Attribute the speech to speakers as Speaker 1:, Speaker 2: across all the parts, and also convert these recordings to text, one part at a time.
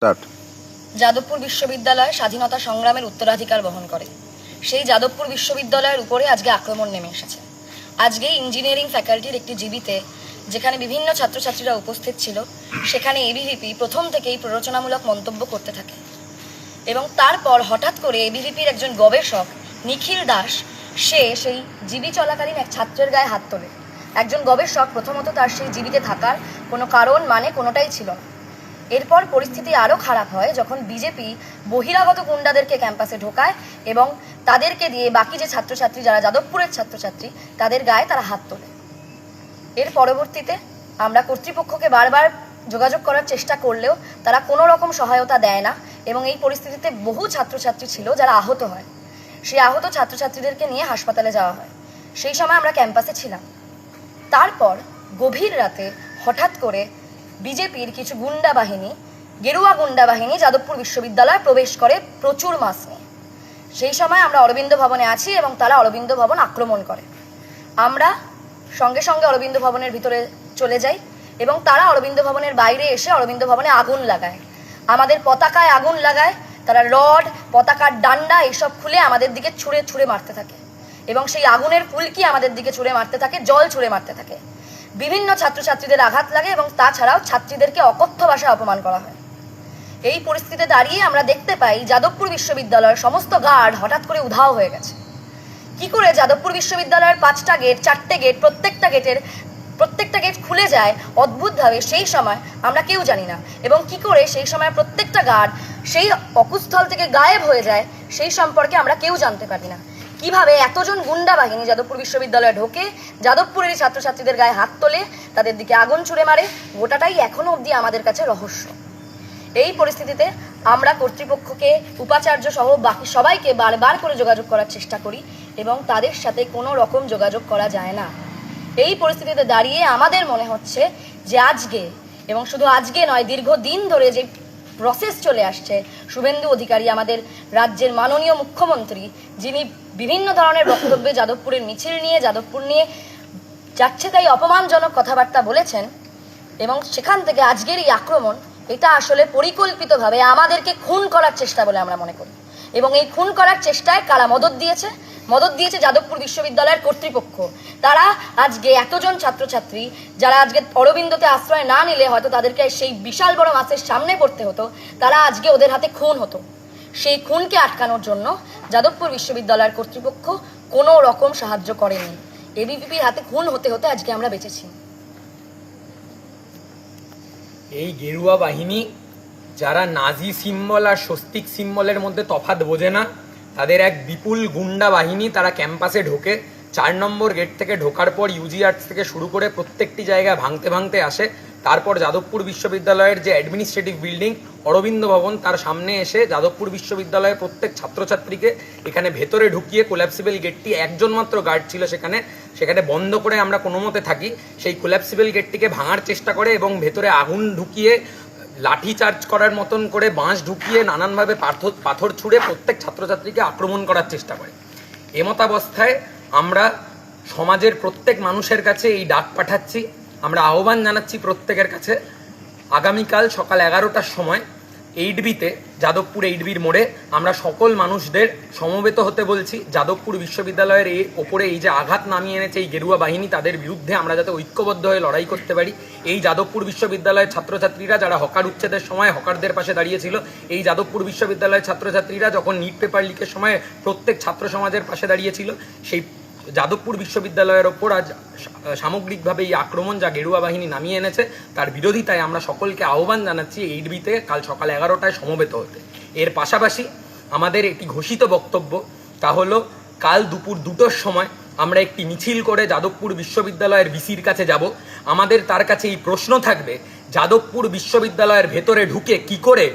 Speaker 1: Start.
Speaker 2: Jadavpur বিশ্ববিদ্যালয় স্বাধীনতা সংগ্রামের উত্তরাধিকার বহন করে। সেই যাদবপুর বিশ্ববিদ্যালয়ের উপরে আজকে আক্রমণ নেমে এসেছে। আজকে ইঞ্জিনিয়ারিং ফ্যাকাল্টির একটি জিবিতে যেখানে বিভিন্ন ছাত্রছাত্রীরা উপস্থিত ছিল, সেখানে এবিভিপি প্রথম থেকেই প্ররোচনামূলক মন্তব্য করতে থাকে এবং তারপর হঠাৎ করে এবিভিপির একজন গবেষক নিখিল দাস সে সেই জিবি চলাকালীন এক ছাত্রের গায়ে হাত তোলে। একজন গবেষক, প্রথমত তার সেই জিবিতে থাকার কোনো কারণ কোনোটাই ছিল না। এরপর পরিস্থিতি আরও খারাপ হয় যখন বিজেপি বহিরাগত গুন্ডাদেরকে ক্যাম্পাসে ঢোকায় এবং তাদেরকে দিয়ে বাকি যে ছাত্রছাত্রী যারা যাদবপুরের ছাত্রছাত্রী তাদের গায়ে তারা হাত তোলে। এর পরবর্তীতে আমরা কর্তৃপক্ষকে বারবার যোগাযোগ করার চেষ্টা করলেও তারা কোনো রকম সহায়তা দেয় না এবং এই পরিস্থিতিতে বহু ছাত্রছাত্রী ছিল যারা আহত হয়। সেই আহত ছাত্রছাত্রীদেরকে নিয়ে হাসপাতালে যাওয়া হয়। সেই সময় আমরা ক্যাম্পাসে ছিলাম। তারপর গভীর রাতে হঠাৎ করে বিজেপির কিছু গুন্ডা বাহিনী, গেরুয়া গুন্ডা বাহিনী যাদবপুর বিশ্ববিদ্যালয়ে প্রবেশ করে প্রচুর মাস নিয়ে। সেই সময় আমরা অরবিন্দ ভবনে আছি এবং তারা অরবিন্দ ভবন আক্রমণ করে। আমরা সঙ্গে সঙ্গে অরবিন্দ ভবনের ভিতরে চলে যাই এবং তারা অরবিন্দ ভবনের বাইরে এসে অরবিন্দ ভবনে আগুন লাগায়, আমাদের পতাকায় আগুন লাগায়। তারা রড, পতাকার ডান্ডা এসব খুলে আমাদের দিকে ছুঁড়ে ছুঁড়ে মারতে থাকে এবং সেই আগুনের ফুলকি আমাদের দিকে ছুঁড়ে মারতে থাকে, জল ছুঁড়ে মারতে থাকে। বিভিন্ন ছাত্রছাত্রীদের আঘাত লাগে এবং তাছাড়াও ছাত্রীদেরকে অকথ্য ভাষায় অপমান করা হয়। এই পরিস্থিতিতে দাঁড়িয়ে আমরা দেখতে পাই যাদবপুর বিশ্ববিদ্যালয়ের সমস্ত গার্ড হঠাৎ করে উধাও হয়ে গেছে। কি করে যাদবপুর বিশ্ববিদ্যালয়ের 5টা গেট, 4টে গেট, প্রত্যেকটা গেট খুলে যায় অদ্ভুতভাবে, সেই সময় আমরা কেউ জানি না। এবং কি করে সেই সময় প্রত্যেকটা গার্ড সেই অকুস্থল থেকে গায়েব হয়ে যায় সেই সম্পর্কে আমরা কেউ জানতে পারি না। কিভাবে এতজন গুন্ডা বাহিনী যাদবপুর বিশ্ববিদ্যালয়ে ঢোকে, যাদবপুরের ছাত্রছাত্রীদের গায়ে হাত তোলে, তাদের দিকে আগুন ছুড়ে মারে, গোটাটাই এখনো অবধি আমাদের কাছে রহস্য। এই পরিস্থিতিতে আমরা কর্তৃপক্ষকে, উপাচার্য সহ বাকি সবাইকে বারবার করে যোগাযোগ করার চেষ্টা করি এবং তাদের সাথে কোনো রকম যোগাযোগ করা যায় না। এই পরিস্থিতিতে দাঁড়িয়ে আমাদের মনে হচ্ছে যে আজকে, এবং শুধু আজকে নয়, দীর্ঘদিন ধরে যে প্রসেস চলে আসছে, শুভেন্দু অধিকারী আমাদের রাজ্যের মাননীয় মুখ্যমন্ত্রী, যিনি বিভিন্ন ধরনের বক্তব্যে যাদবপুরের মিছিল নিয়ে, যাদবপুর নিয়ে যাচ্ছে তাই অপমানজনক কথাবার্তা বলেছেন এবং সেখান থেকে আজকের এই আক্রমণ, এটা আসলে পরিকল্পিতভাবে আমাদেরকে খুন করার চেষ্টা বলে আমরা মনে করি। এবং এই খুন করার চেষ্টায় কারা মদত দিয়েছে যাদবপুর বিশ্ববিদ্যালয়ের কর্তৃপক্ষ। তারা আজকে এতজন ছাত্রছাত্রী যারা আজকে অরবিন্দতে আশ্রয় না নিলে হয়তো তাদেরকে সেই বিশাল বড় মাসের সামনে পড়তে হতো, তারা আজকে ওদের হাতে খুন হতো। সেই খুনকে আটকানোর জন্য যাদবপুর বিশ্ববিদ্যালয়ের কর্তৃপক্ষ কোনো রকম সাহায্য করেনি। এবিভিপির হাতে খুন হতে হতে আজকে আমরা বেঁচেছি।
Speaker 3: এই গেরুয়া বাহিনী যারা নাজি সিম্বল আর স্বস্তিক সিম্বলের মধ্যে তফাৎ বোঝে না, তাদের এক বিপুল গুন্ডা বাহিনী, তারা ক্যাম্পাসে ঢোকে। 4 নম্বর গেট থেকে ঢোকার পর ইউজি আর্টস থেকে শুরু করে প্রত্যেকটি জায়গায় ভাঙতে ভাঙতে আসে। তারপর যাদবপুর বিশ্ববিদ্যালয়ের যে অ্যাডমিনিস্ট্রেটিভ বিল্ডিং অরবিন্দ ভবন, তার সামনে এসে যাদবপুর বিশ্ববিদ্যালয়ের প্রত্যেক ছাত্রছাত্রীকে এখানে ভেতরে ঢুকিয়ে, কোল্যাপসিবল গেটটি একজন মাত্র গার্ড ছিল সেখানে বন্ধ করে আমরা কোনো মতে থাকি, সেই কোল্যাপসিবল গেটটিকে ভাঙার চেষ্টা করে এবং ভেতরে আগুন ঢুকিয়ে, লাঠি চার্জ করার মতন করে বাঁশ ঢুকিয়ে, নানানভাবে পাথর ছুঁড়ে প্রত্যেক ছাত্রছাত্রীকে আক্রমণ করার চেষ্টা করে। এমতাবস্থায় আমরা সমাজের প্রত্যেক মানুষের কাছে এই ডাক পাঠাচ্ছি, আমরা আহ্বান জানাচ্ছি প্রত্যেকের কাছে, আগামীকাল সকাল 11টার সময় 8বিতে, যাদবপুর 8বির মোড়ে আমরা সকল মানুষদের সমবেত হতে বলছি। যাদবপুর বিশ্ববিদ্যালয়ের ওপরে এই যে আঘাত নামিয়ে এনেছে এই গেরুয়া বাহিনী, তাদের বিরুদ্ধে আমরা যাতে ঐক্যবদ্ধ হয়ে লড়াই করতে পারি। এই যাদবপুর বিশ্ববিদ্যালয়ের ছাত্রছাত্রীরা যারা হকার উচ্ছেদের সময় হকারদের পাশে দাঁড়িয়েছিল, এই যাদবপুর বিশ্ববিদ্যালয়ের ছাত্রছাত্রীরা যখন নিট পেপার লিকের সময় প্রত্যেক ছাত্র সমাজের পাশে দাঁড়িয়েছিল, সেই যাদবপুর বিশ্ববিদ্যালয়ের ওপর আজ সামগ্রিকভাবে এই আক্রমণ যা গেরুয়া বাহিনী নামিয়ে এনেছে, তার বিরোধিতায় আমরা সকলকে আহ্বান জানাচ্ছি 8বিতে কাল সকাল 11টায় সমবেত হতে। এর পাশাপাশি আমাদের একটি ঘোষিত বক্তব্য, তা হলো কাল দুপুর 2টোর সময় আমরা একটি মিছিল করে যাদবপুর বিশ্ববিদ্যালয়ের ভিসির কাছে যাব। আমাদের তার কাছে এই প্রশ্ন থাকবে, যাদবপুর বিশ্ববিদ্যালয়ের ভেতরে ঢুকে কি করে,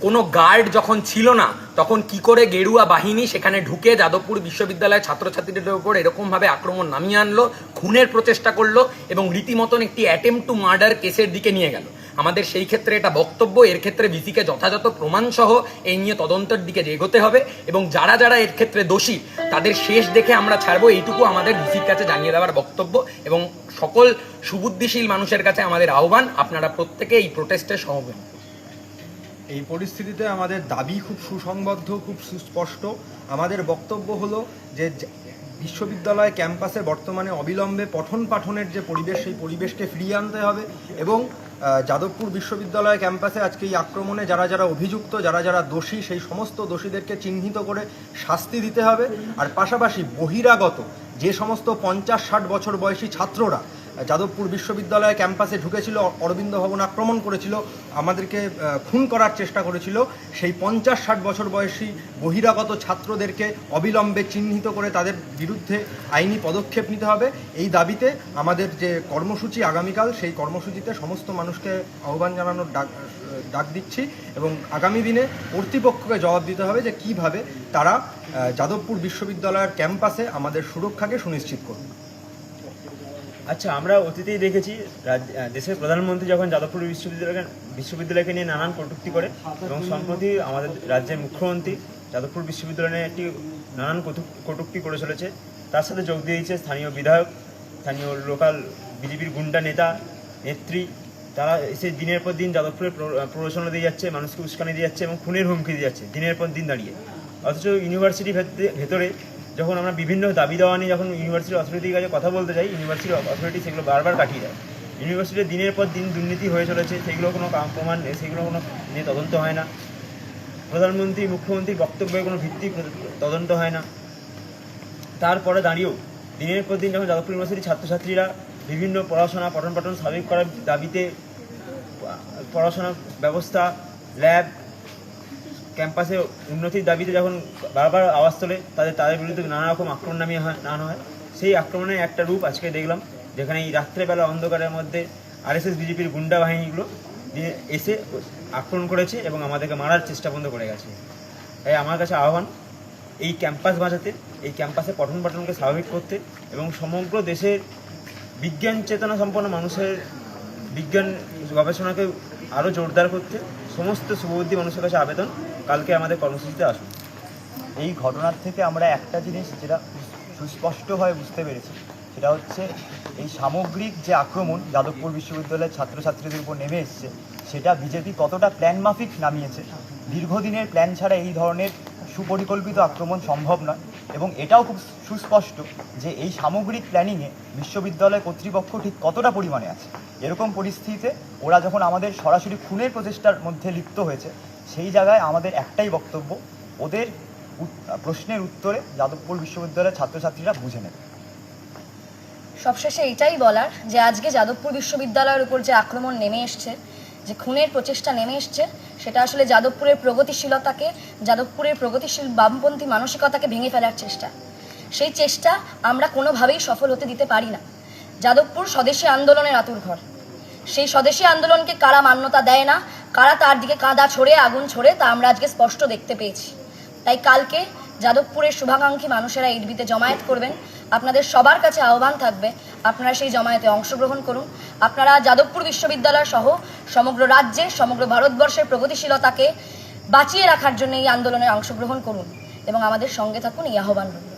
Speaker 3: কোনো গার্ড যখন ছিল না তখন কি করে গেরুয়া বাহিনী সেখানে ঢুকে যাদবপুর বিশ্ববিদ্যালয়ের ছাত্রছাত্রীদের উপর এরকমভাবে আক্রমণ নামিয়ে আনলো, খুনের প্রচেষ্টা করলো এবং রীতিমতন একটি অ্যাটেম্প টু মার্ডার কেসের দিকে নিয়ে গেল। আমাদের সেই ক্ষেত্রে এটা বক্তব্য, এর ক্ষেত্রে ভিসিকে যথাযথ প্রমাণসহ এই নিয়ে তদন্তের দিকে এগোতে হবে এবং যারা যারা এর ক্ষেত্রে দোষী তাদের শেষ দেখে আমরা ছাড়বো, এইটুকু আমাদের ভিসির কাছে জানিয়ে দেওয়ার বক্তব্য। এবং সকল সুবুদ্ধিশীল মানুষের কাছে আমাদের আহ্বান, আপনারা প্রত্যেকে এই প্রোটেস্টে সহযোগী।
Speaker 1: এই পরিস্থিতিতে আমাদের দাবি খুব সুসংবদ্ধ, খুব সুস্পষ্ট। আমাদের বক্তব্য হলো যে বিশ্ববিদ্যালয় ক্যাম্পাসে বর্তমানে অবিলম্বে পঠন পাঠনের যে পরিবেশ, সেই পরিবেশকে ফিরিয়ে আনতে হবে এবং যাদবপুর বিশ্ববিদ্যালয় ক্যাম্পাসে আজকে এই আক্রমণে যারা যারা অভিযুক্ত, যারা যারা দোষী, সেই সমস্ত দোষীদেরকে চিহ্নিত করে শাস্তি দিতে হবে। আর পাশাপাশি বহিরাগত যে সমস্ত 50-60 বছর বয়সী ছাত্ররা যাদবপুর বিশ্ববিদ্যালয় ক্যাম্পাসে ঢুকেছিল, অরবিন্দ ভবন আক্রমণ করেছিল, আমাদেরকে খুন করার চেষ্টা করেছিল, সেই 50-60 বছর বয়সী বহিরাগত ছাত্রদেরকে অবিলম্বে চিহ্নিত করে তাদের বিরুদ্ধে আইনি পদক্ষেপ নিতে হবে। এই দাবিতে আমাদের যে কর্মসূচি আগামীকাল, সেই কর্মসূচিতে সমস্ত মানুষকে আহ্বান জানানোর ডাক দিচ্ছি এবং আগামী দিনে কর্তৃপক্ষকে জবাব দিতে হবে যে কিভাবে তারা যাদবপুর বিশ্ববিদ্যালয়ের ক্যাম্পাসে আমাদের সুরক্ষাকে সুনিশ্চিত করবে।
Speaker 4: আচ্ছা, আমরা অতীতেই দেখেছি দেশের প্রধানমন্ত্রী যখন যাদবপুর বিশ্ববিদ্যালয়কে নিয়ে নানান কটূক্তি করে, এবং সম্প্রতি আমাদের রাজ্যের মুখ্যমন্ত্রী যাদবপুর বিশ্ববিদ্যালয় নিয়ে একটি নানান কটূক্তি করে চলেছে। তার সাথে যোগ দিয়েছে স্থানীয় বিধায়ক, স্থানীয় লোকাল বিজেপির গুন্ডা নেতা নেত্রী। তারা এসে দিনের পর দিন যাদবপুরের প্ররোচনা দিয়ে যাচ্ছে, মানুষকে উস্কানি দিয়ে যাচ্ছে এবং খুনের হুমকি দিয়ে যাচ্ছে দিনের পর দিন দাঁড়িয়ে। অথচ ইউনিভার্সিটির ভেতরে যখন আমরা বিভিন্ন দাবি দেওয়া নিয়ে যখন ইউনিভার্সিটি অথরিটির কাছে কথা বলতে যাই, ইউনিভার্সিটি অথরিটি সেগুলো বারবার কাটিয়ে দেয়। ইউনিভার্সিটির দিনের পর দিন দুর্নীতি হয়ে চলেছে, সেগুলো কোনো প্রমাণ, সেগুলো কোনো নিয়ে তদন্ত হয় না। প্রধানমন্ত্রী মুখ্যমন্ত্রীর বক্তব্যের কোনো ভিত্তি তদন্ত হয় না। তারপরে দাঁড়িয়েও দিনের পর দিন যখন যাদবপুর ইউনিভার্সিটির ছাত্রছাত্রীরা বিভিন্ন পড়াশোনা পঠন পাঠন স্বাভাবিক করার দাবিতে পড়াশোনার ব্যবস্থা, ল্যাব, ক্যাম্পাসে উন্নতির দাবিতে যখন বারবার আওয়াজ তোলে, তাদের বিরুদ্ধে নানা রকম আক্রমণ নামিয়ে নামানো হয়। সেই আক্রমণের একটা রূপ আজকে দেখলাম, যেখানে এই রাত্রেবেলা অন্ধকারের মধ্যে আরএসএস বিজেপির গুন্ডা বাহিনীগুলো এসে আক্রমণ করেছে এবং আমাদেরকে মারার চেষ্টা বন্ধ করে গেছে। তাই আমার কাছে আহ্বান, এই ক্যাম্পাস বাঁচাতে, এই ক্যাম্পাসে পঠন পাঠনকে স্বাভাবিক করতে এবং সমগ্র দেশের বিজ্ঞান চেতনা সম্পন্ন মানুষের বিজ্ঞান গবেষণাকে আরও জোরদার করতে সমস্ত শুভবুদ্ধি মানুষের কাছে আবেদন, কালকে আমাদের কর্মসূচিতে আসুন।
Speaker 5: এই ঘটনার থেকে আমরা একটা জিনিস যেটা সুস্পষ্টভাবে বুঝতে পেরেছি, সেটা হচ্ছে এই সামগ্রিক যে আক্রমণ যাদবপুর বিশ্ববিদ্যালয়ের ছাত্রছাত্রীদের উপর নেমে এসছে, সেটা বিজেপি কতটা প্ল্যান মাফিক নামিয়েছে। দীর্ঘদিনের প্ল্যান ছাড়া এই ধরনের সুপরিকল্পিত আক্রমণ সম্ভব নয় এবং এটাও খুব সুস্পষ্ট যে এই সামগ্রিক প্ল্যানিংয়ে বিশ্ববিদ্যালয় কর্তৃপক্ষ ঠিক কতটা পরিমাণে আছে। এরকম পরিস্থিতিতে ওরা যখন আমাদের সরাসরি খুনের প্রচেষ্টার মধ্যে লিপ্ত হয়েছে, সেই জায়গায় আমাদের একটাই বক্তব্য, ওদের প্রশ্নের উত্তরে যাদবপুর বিশ্ববিদ্যালয়ের ছাত্রছাত্রীরা বুঝে নেবে।
Speaker 2: সবশেষে এটাই বলার যে আজকে যাদবপুর বিশ্ববিদ্যালয়ের উপর যে আক্রমণ নেমে এসছে, যে খুনের প্রচেষ্টা নেমে এসছে, সেটা আসলে যাদবপুরের প্রগতিশীলতাকে, যাদবপুরের প্রগতিশীল বামপন্থী মানসিকতাকে ভেঙে ফেলার চেষ্টা। সেই চেষ্টা আমরা কোনোভাবেই সফল হতে দিতে পারি না। যাদবপুর স্বদেশী আন্দোলনের আতুরঘর। সেই স্বদেশী আন্দোলনকে কারা মান্যতা দেয় না, কারা তার দিকে কাদা ছড়ে, আগুন ছড়ে, তা আমরা আজকে স্পষ্ট দেখতে পেয়েছি। তাই কালকে যাদবপুরের শুভাকাঙ্ক্ষী মানুষেরা ইডবিতে জমায়েত করবেন। আপনাদের সবার কাছে আহ্বান থাকবে, আপনারা সেই জমায়েতে অংশগ্রহণ করুন। আপনারা যাদবপুর বিশ্ববিদ্যালয় সহ সমগ্র রাজ্যে, সমগ্র ভারতবর্ষের প্রগতিশীলতাকে বাঁচিয়ে রাখার জন্য এই আন্দোলনে অংশগ্রহণ করুন এবং আমাদের সঙ্গে থাকুন, এই আহ্বান রইল।